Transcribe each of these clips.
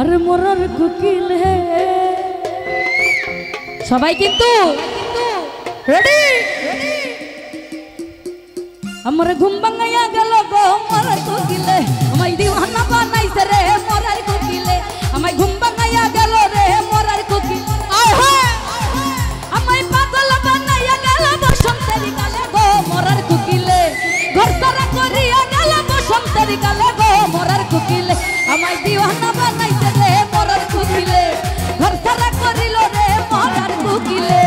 अरे मोरर कुकिल है सबाई किंतु रेडी हमरे घुम बंगाया गलो गो मोरर कुकिले हमाई दीवाना बनाई से रे मोरर कुकिले हमाई घुम बंगाया गलो रे मोरर कुकिल आय हाय हमाई पागल बनाया गलो बसंतरी गाले गो मोरर कुकिले घर सारा करिया गलो बसंतरी गाले गो मोरर कुकिले हमाई दीवाना बनाई से रे मोरर कुकिले घर सारा करिलो रे मोरर कुकिले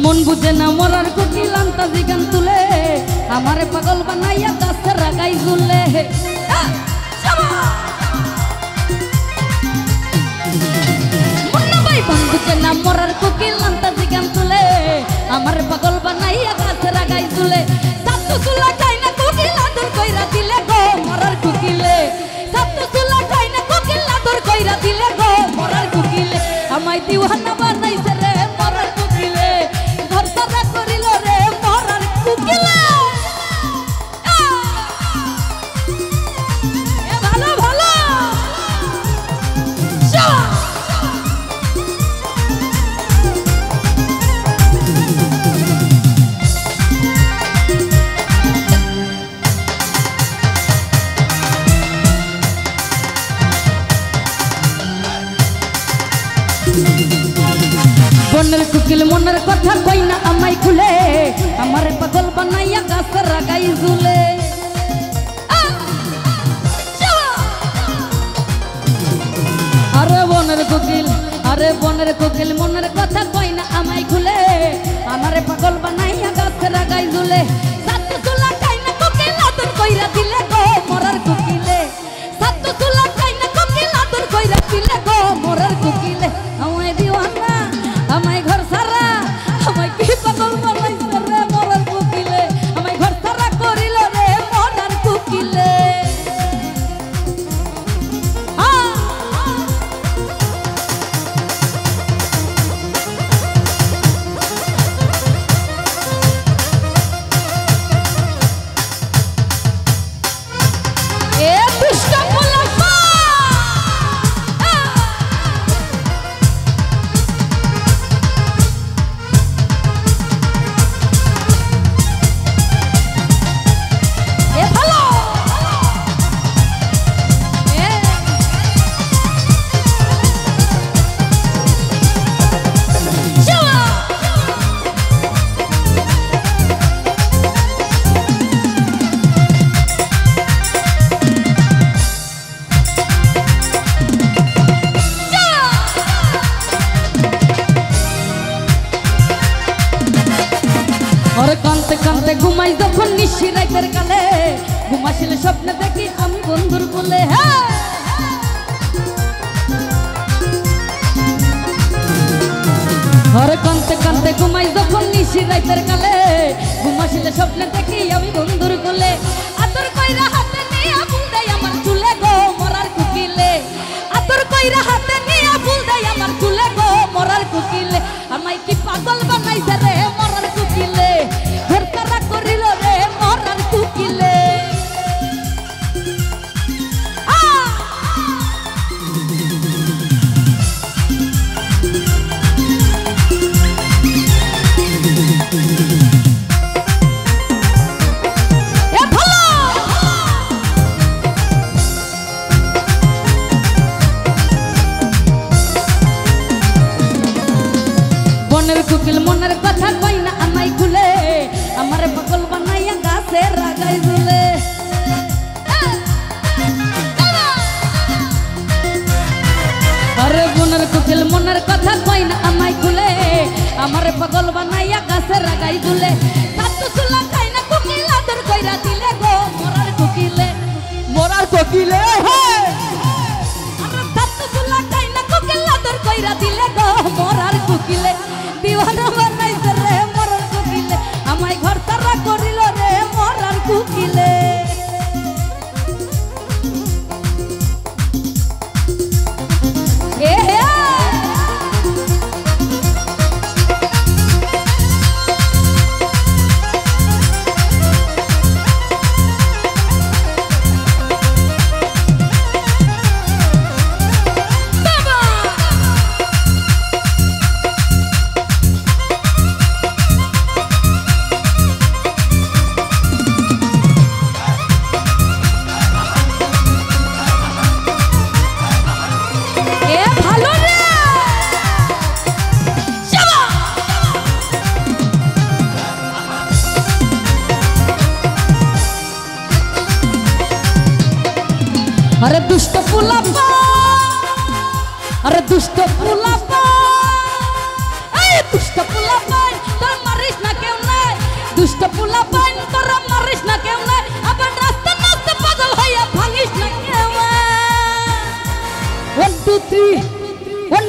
मन बुझे ना मोरार कुकिल अंता जिगान तुले हमारे पागल बनाया गाछ रागाई झुले मन बुझे ना मोरार कुकिल अंता जिगान तुले हमारे पागल बनाया गाछ रागाई झुले सातु सुला चाइना कुकिल आदर कइरा दिले गो मोरार कुकिले सातु सुला चाइना कुकिल आदर कइरा दिले गो मोरार कुकिले हमाई दीवाना बनाई से रे मोरार कुकिले घर सारा करिलो रे मोरार कुकिले ए भालो भालो बनर कुकिल मनर कथा कोई ना अमाई खुले हमारे पागल बनाया गाछ रागाई झुले अरे बनर कुकिल मनर कथा कोई ना अमाई खुले हमारे पागल बनाया गाछ रागाई झुले सातु सुला काइना कुकिल आदर कइरा दिले गो मोरर कुकिले सातु सुला काइना कुकिल आदर कइरा दिले गो मोरर कुकिले हमाय दीवाना हमाय घर सारा हमाय की पागल बनाई से रे मोरर कुकिले हमाय घर सारा करिलो रे मोरर कुकिले ए दुष्ट मुलफा और कांते कांते घुमाई যখন নিশি রাতের কালে ঘুমাইলে স্বপ্ন দেখি আমি বন্ধুর কোলে और कांते कांते घुमाई যখন নিশি রাতের কালে ঘুমাইলে স্বপ্ন দেখি আমি বন্ধুর কোলে আদর কইরা হাতে নিয়া ফুল দেই আমার চুলে গো মোরার কুকিলে আদর কইরা হাতে নিয়া ফুল দেই আমার চুলে গো মোরার কুকিলে আমায় কি পাগল বানাইছে রে মোরার কুকিলে ঘর সারা করিলো রে মোরার কুকিলে बनर कुकिल मनर कथा कोई ना अमाई खुले हमारे पागल बनाया गाछे रागाई झुले अरे बनर कुकिल मनर कथा कोई ना अमाई खुले हमारे पागल बनाया गाछे रागाई झुले सातु सुला खाई ना कुकिल आदर कइरा दिले गो मोरार कुकिले हे अरे सातु सुला खाई ना कुकिल आदर कइरा दिले गो मोरार कुकिले दीवाना बनाई से रे मोरार कुकिले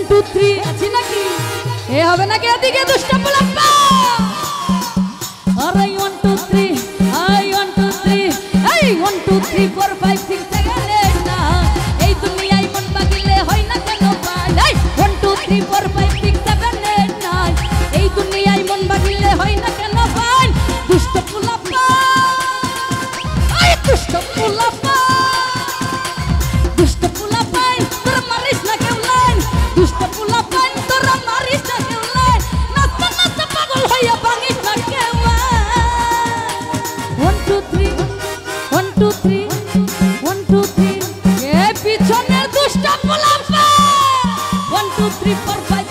2 3 আছি নাকি এ হবে নাকি এদিকে দুষ্ট পোলাপা আরে 1 2 3 আই 1 2 3 এই 1 2 3 4 5 6 7 8 না এই দুনিয়ায় মন বাগিলে হয় না কেন পাই এই 1 2 3 4 5 6 7 8 9 এই দুনিয়ায় মন বাগিলে হয় না কেন পাই দুষ্ট পোলাপা আই দুষ্ট পোলাপা দুষ্ট পোলাপা তোর মারিস না কেউ লাইন দুষ্ট পোলাপা তোর মারিস না কেউ লাইন নাচতে নাচতে পাগল হইয়া ভাঙিস না কেউ 1 2 3 1 2 3 1 2 3 এ পিছনে দুষ্ট পোলাপা 1 2 3 4 5